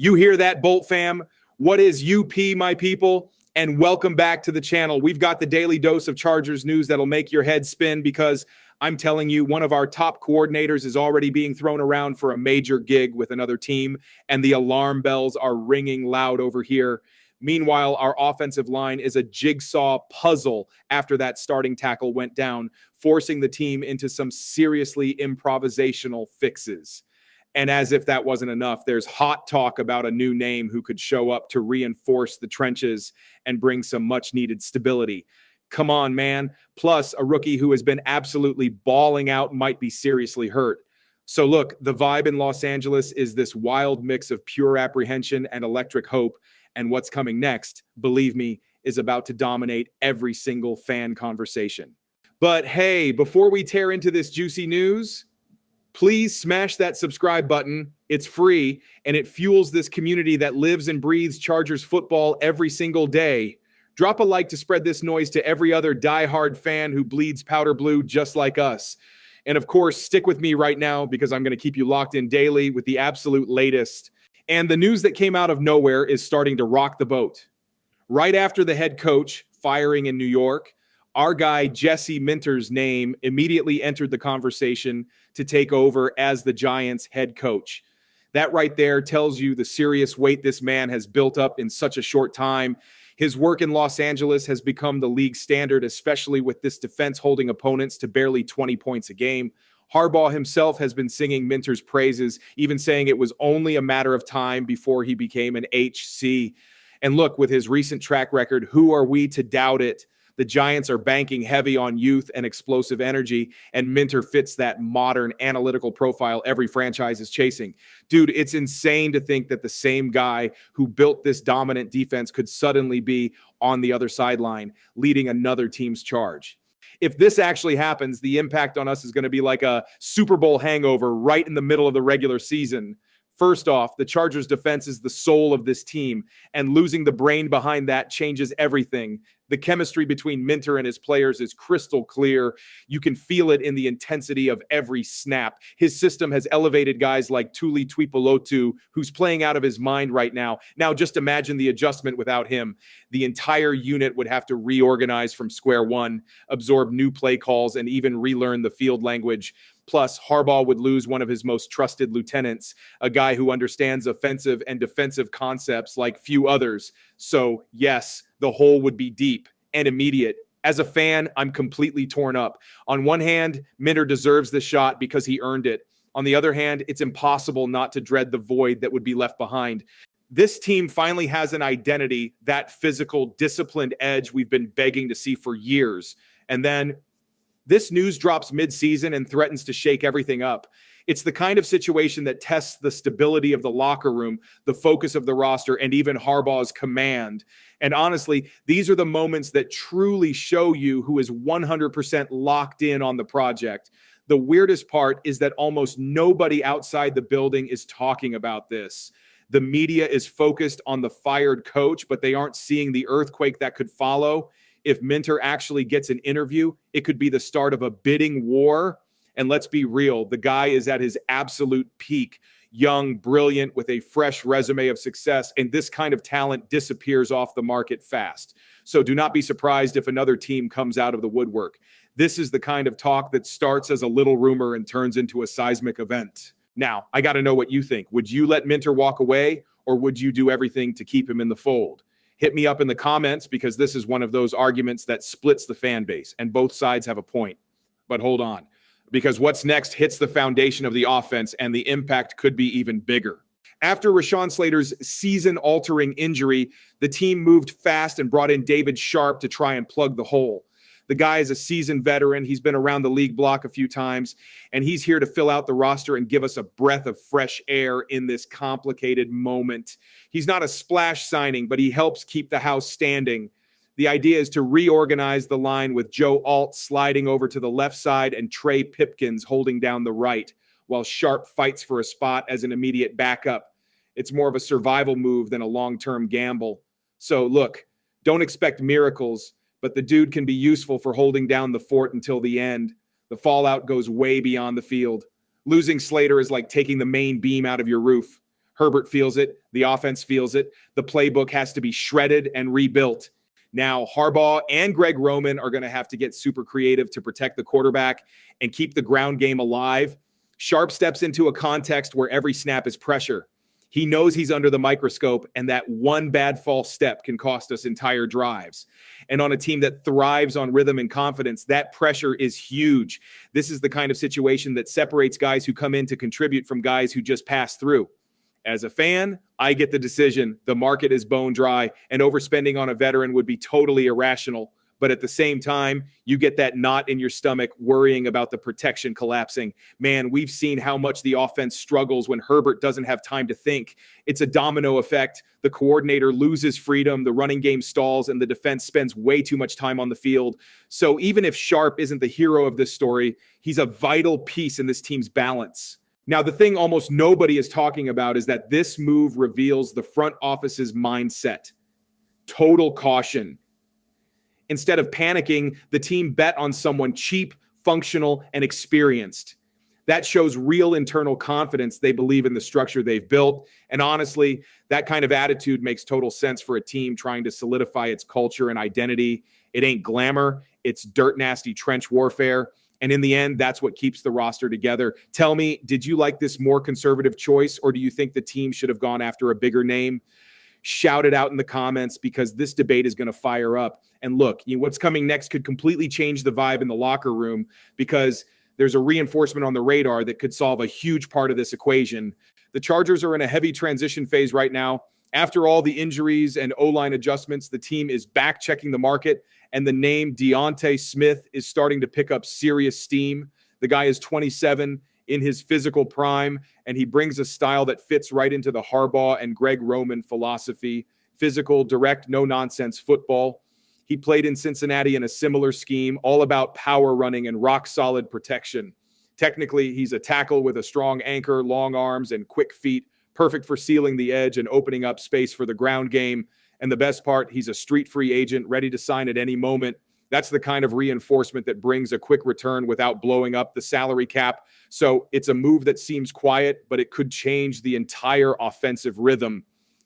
You hear that, Bolt fam? What is UP, my people? And welcome back to the channel. We've got the daily dose of Chargers news that'll make your head spin because I'm telling you, one of our top coordinators is already being thrown around for a major gig with another team, and the alarm bells are ringing loud over here. Meanwhile, our offensive line is a jigsaw puzzle after that starting tackle went down, forcing the team into some seriously improvisational fixes. And as if that wasn't enough, there's hot talk about a new name who could show up to reinforce the trenches and bring some much-needed stability. Come on, man. Plus, a rookie who has been absolutely balling out might be seriously hurt. So look, the vibe in Los Angeles is this wild mix of pure apprehension and electric hope. And what's coming next, believe me, is about to dominate every single fan conversation. But hey, before we tear into this juicy news, please smash that subscribe button. It's free, and it fuels this community that lives and breathes Chargers football every single day. Drop a like to spread this noise to every other diehard fan who bleeds powder blue just like us. And of course, stick with me right now because I'm going to keep you locked in daily with the absolute latest. And the news that came out of nowhere is starting to rock the boat. Right after the head coach firing in New York, our guy Jesse Minter's name immediately entered the conversation to take over as the Giants head coach. That right there tells you the serious weight this man has built up in such a short time. His work in Los Angeles has become the league standard, especially with this defense holding opponents to barely 20 points a game. Harbaugh himself has been singing Minter's praises, even saying it was only a matter of time before he became an HC. And look, with his recent track record, who are we to doubt it? The Giants are banking heavy on youth and explosive energy, and Minter fits that modern analytical profile every franchise is chasing. Dude, it's insane to think that the same guy who built this dominant defense could suddenly be on the other sideline, leading another team's charge. If this actually happens, the impact on us is going to be like a Super Bowl hangover right in the middle of the regular season. First off, the Chargers defense is the soul of this team, and losing the brain behind that changes everything. The chemistry between Minter and his players is crystal clear. You can feel it in the intensity of every snap. His system has elevated guys like Tuli Tuipulotu, who's playing out of his mind right now. Now, just imagine the adjustment without him. The entire unit would have to reorganize from square one, absorb new play calls, and even relearn the field language. Plus, Harbaugh would lose one of his most trusted lieutenants, a guy who understands offensive and defensive concepts like few others. So, yes, the hole would be deep and immediate. As a fan, I'm completely torn up. On one hand, Minter deserves the shot because he earned it. On the other hand, it's impossible not to dread the void that would be left behind. This team finally has an identity, that physical, disciplined edge we've been begging to see for years. And then this news drops mid-season and threatens to shake everything up. It's the kind of situation that tests the stability of the locker room, the focus of the roster, and even Harbaugh's command. And honestly, these are the moments that truly show you who is 100% locked in on the project. The weirdest part is that almost nobody outside the building is talking about this. The media is focused on the fired coach, but they aren't seeing the earthquake that could follow. If Minter actually gets an interview, it could be the start of a bidding war. And let's be real, the guy is at his absolute peak, young, brilliant, with a fresh resume of success, and this kind of talent disappears off the market fast. So do not be surprised if another team comes out of the woodwork. This is the kind of talk that starts as a little rumor and turns into a seismic event. Now, I got to know what you think. Would you let Minter walk away, or would you do everything to keep him in the fold? Hit me up in the comments because this is one of those arguments that splits the fan base, and both sides have a point. But hold on, because what's next hits the foundation of the offense, and the impact could be even bigger. After Rashawn Slater's season-altering injury, the team moved fast and brought in David Sharpe to try and plug the hole. The guy is a seasoned veteran. He's been around the league block a few times, and he's here to fill out the roster and give us a breath of fresh air in this complicated moment. He's not a splash signing, but he helps keep the house standing. The idea is to reorganize the line with Joe Alt sliding over to the left side and Trey Pipkins holding down the right, while Sharpe fights for a spot as an immediate backup. It's more of a survival move than a long-term gamble. So look, don't expect miracles, but the dude can be useful for holding down the fort until the end. The fallout goes way beyond the field. Losing Slater is like taking the main beam out of your roof. Herbert feels it. The offense feels it. The playbook has to be shredded and rebuilt. Now, Harbaugh and Greg Roman are going to have to get super creative to protect the quarterback and keep the ground game alive. Sharpe steps into a context where every snap is pressure. He knows he's under the microscope, and that one bad false step can cost us entire drives. And on a team that thrives on rhythm and confidence, that pressure is huge. This is the kind of situation that separates guys who come in to contribute from guys who just pass through. As a fan, I get the decision. The market is bone dry, and overspending on a veteran would be totally irrational. But at the same time, you get that knot in your stomach worrying about the protection collapsing. Man, we've seen how much the offense struggles when Herbert doesn't have time to think. It's a domino effect. The coordinator loses freedom, the running game stalls, and the defense spends way too much time on the field. So even if Sharpe isn't the hero of this story, he's a vital piece in this team's balance. Now, the thing almost nobody is talking about is that this move reveals the front office's mindset. Total caution. Instead of panicking, the team bet on someone cheap, functional, and experienced. That shows real internal confidence. They believe in the structure they've built. And honestly, that kind of attitude makes total sense for a team trying to solidify its culture and identity. It ain't glamour. It's dirt nasty trench warfare. And in the end, that's what keeps the roster together. Tell me, did you like this more conservative choice, or do you think the team should have gone after a bigger name? Shout it out in the comments, because this debate is going to fire up. And look, what's coming next could completely change the vibe in the locker room, because there's a reinforcement on the radar that could solve a huge part of this equation. The Chargers are in a heavy transition phase right now. After all the injuries and O-line adjustments, the team is back checking the market, and the name Deontay Smith is starting to pick up serious steam. The guy is 27, in his physical prime, and he brings a style that fits right into the Harbaugh and Greg Roman philosophy. Physical, direct, no-nonsense football. He played in Cincinnati in a similar scheme, all about power running and rock-solid protection. Technically, he's a tackle with a strong anchor, long arms, and quick feet, perfect for sealing the edge and opening up space for the ground game. And the best part, he's a street free agent ready to sign at any moment. That's the kind of reinforcement that brings a quick return without blowing up the salary cap. So it's a move that seems quiet, but it could change the entire offensive rhythm.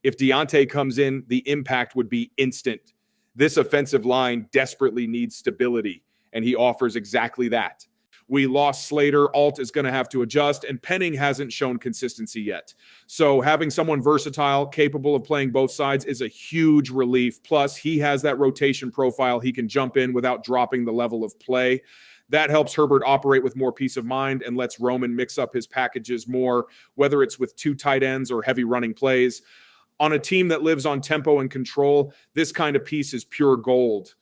If Deontay comes in, the impact would be instant. This offensive line desperately needs stability, and he offers exactly that. We lost Slater. Alt is going to have to adjust, and Penning hasn't shown consistency yet. So having someone versatile, capable of playing both sides is a huge relief. Plus, he has that rotation profile. He can jump in without dropping the level of play. That helps Herbert operate with more peace of mind and lets Roman mix up his packages more, whether it's with two tight ends or heavy running plays. On a team that lives on tempo and control, this kind of piece is pure gold.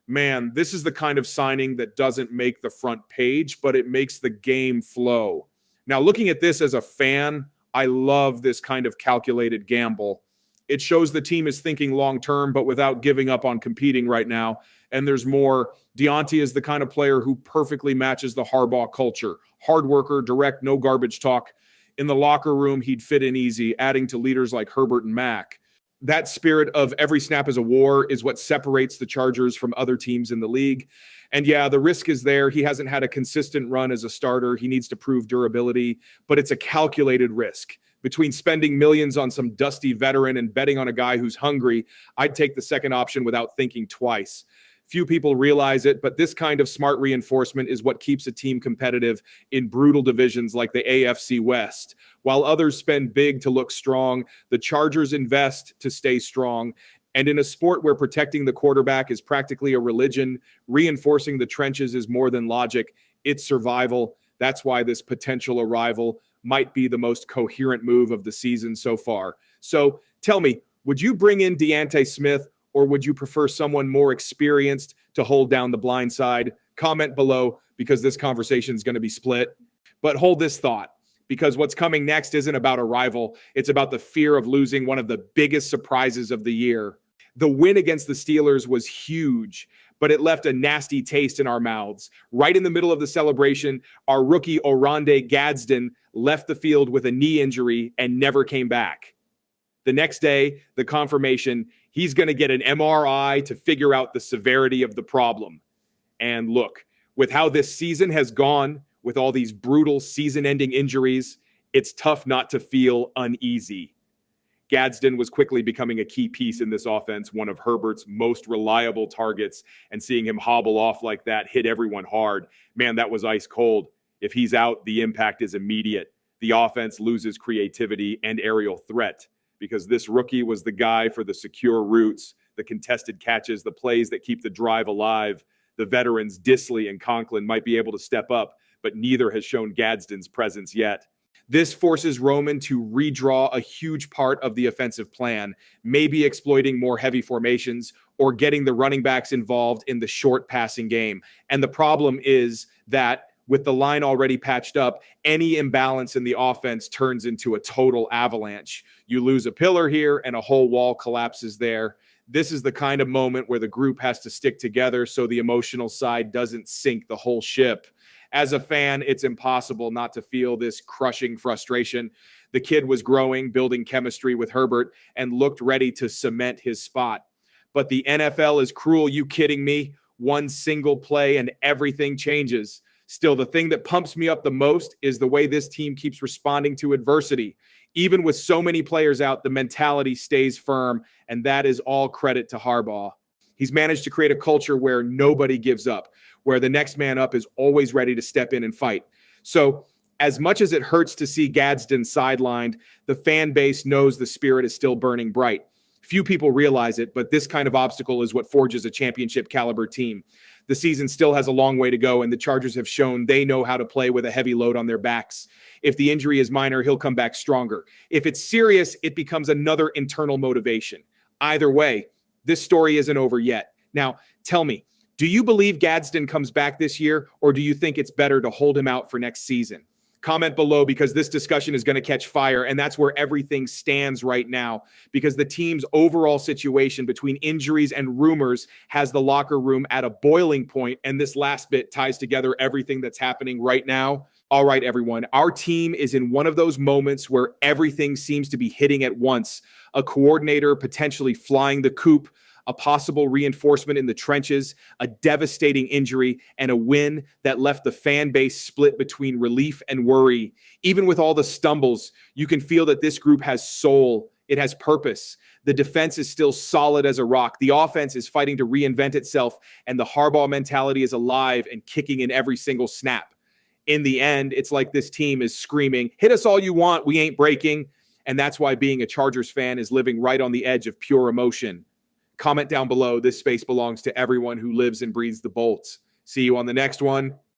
Man, this is the kind of signing that doesn't make the front page, but it makes the game flow. Now, looking at this as a fan, I love this kind of calculated gamble. It shows the team is thinking long-term, but without giving up on competing right now. And there's more. Deontay is the kind of player who perfectly matches the Harbaugh culture. Hard worker, direct, no garbage talk. In the locker room, he'd fit in easy, adding to leaders like Herbert and Mack. That spirit of every snap is a war is what separates the Chargers from other teams in the league. And yeah, the risk is there. He hasn't had a consistent run as a starter. He needs to prove durability, but it's a calculated risk. Between spending millions on some dusty veteran and betting on a guy who's hungry, I'd take the second option without thinking twice. Few people realize it, but this kind of smart reinforcement is what keeps a team competitive in brutal divisions like the AFC West. While others spend big to look strong, the Chargers invest to stay strong. And in a sport where protecting the quarterback is practically a religion, reinforcing the trenches is more than logic. It's survival. That's why this potential arrival might be the most coherent move of the season so far. So tell me, would you bring in Deontay Smith, or would you prefer someone more experienced to hold down the blind side? Comment below, because this conversation is going to be split. But hold this thought, because what's coming next isn't about a rival. It's about the fear of losing one of the biggest surprises of the year. The win against the Steelers was huge, but it left a nasty taste in our mouths. Right in the middle of the celebration, our rookie Oronde Gadsden left the field with a knee injury and never came back. The next day, the confirmation, he's going to get an MRI to figure out the severity of the problem. And look, with how this season has gone, with all these brutal season-ending injuries, it's tough not to feel uneasy. Gadsden was quickly becoming a key piece in this offense, one of Herbert's most reliable targets, and seeing him hobble off like that, hit everyone hard. Man, that was ice cold. If he's out, the impact is immediate. The offense loses creativity and aerial threat because this rookie was the guy for the secure routes, the contested catches, the plays that keep the drive alive. The veterans Disley and Conklin might be able to step up, but neither has shown Gadsden's presence yet. This forces Roman to redraw a huge part of the offensive plan, maybe exploiting more heavy formations or getting the running backs involved in the short passing game. And the problem is that with the line already patched up, any imbalance in the offense turns into a total avalanche. You lose a pillar here and a whole wall collapses there. This is the kind of moment where the group has to stick together so the emotional side doesn't sink the whole ship. As a fan, it's impossible not to feel this crushing frustration. The kid was growing, building chemistry with Herbert, and looked ready to cement his spot. But the NFL is cruel. You kidding me? One single play and everything changes. Still, the thing that pumps me up the most is the way this team keeps responding to adversity. Even with so many players out, the mentality stays firm, and that is all credit to Harbaugh. He's managed to create a culture where nobody gives up, where the next man up is always ready to step in and fight. So as much as it hurts to see Gadsden sidelined, the fan base knows the spirit is still burning bright. Few people realize it, but this kind of obstacle is what forges a championship caliber team. The season still has a long way to go, and the Chargers have shown they know how to play with a heavy load on their backs. If the injury is minor, he'll come back stronger. If it's serious, it becomes another internal motivation. Either way, this story isn't over yet. Now, tell me, do you believe Gadsden comes back this year, or do you think it's better to hold him out for next season? Comment below, because this discussion is going to catch fire, and that's where everything stands right now, because the team's overall situation between injuries and rumors has the locker room at a boiling point, and this last bit ties together everything that's happening right now. All right, everyone, our team is in one of those moments where everything seems to be hitting at once. A coordinator potentially flying the coop, a possible reinforcement in the trenches, a devastating injury, and a win that left the fan base split between relief and worry. Even with all the stumbles, you can feel that this group has soul. It has purpose. The defense is still solid as a rock. The offense is fighting to reinvent itself, and the Harbaugh mentality is alive and kicking in every single snap. In the end, it's like this team is screaming, "Hit us all you want, we ain't breaking." And that's why being a Chargers fan is living right on the edge of pure emotion. Comment down below. This space belongs to everyone who lives and breathes the Bolts. See you on the next one.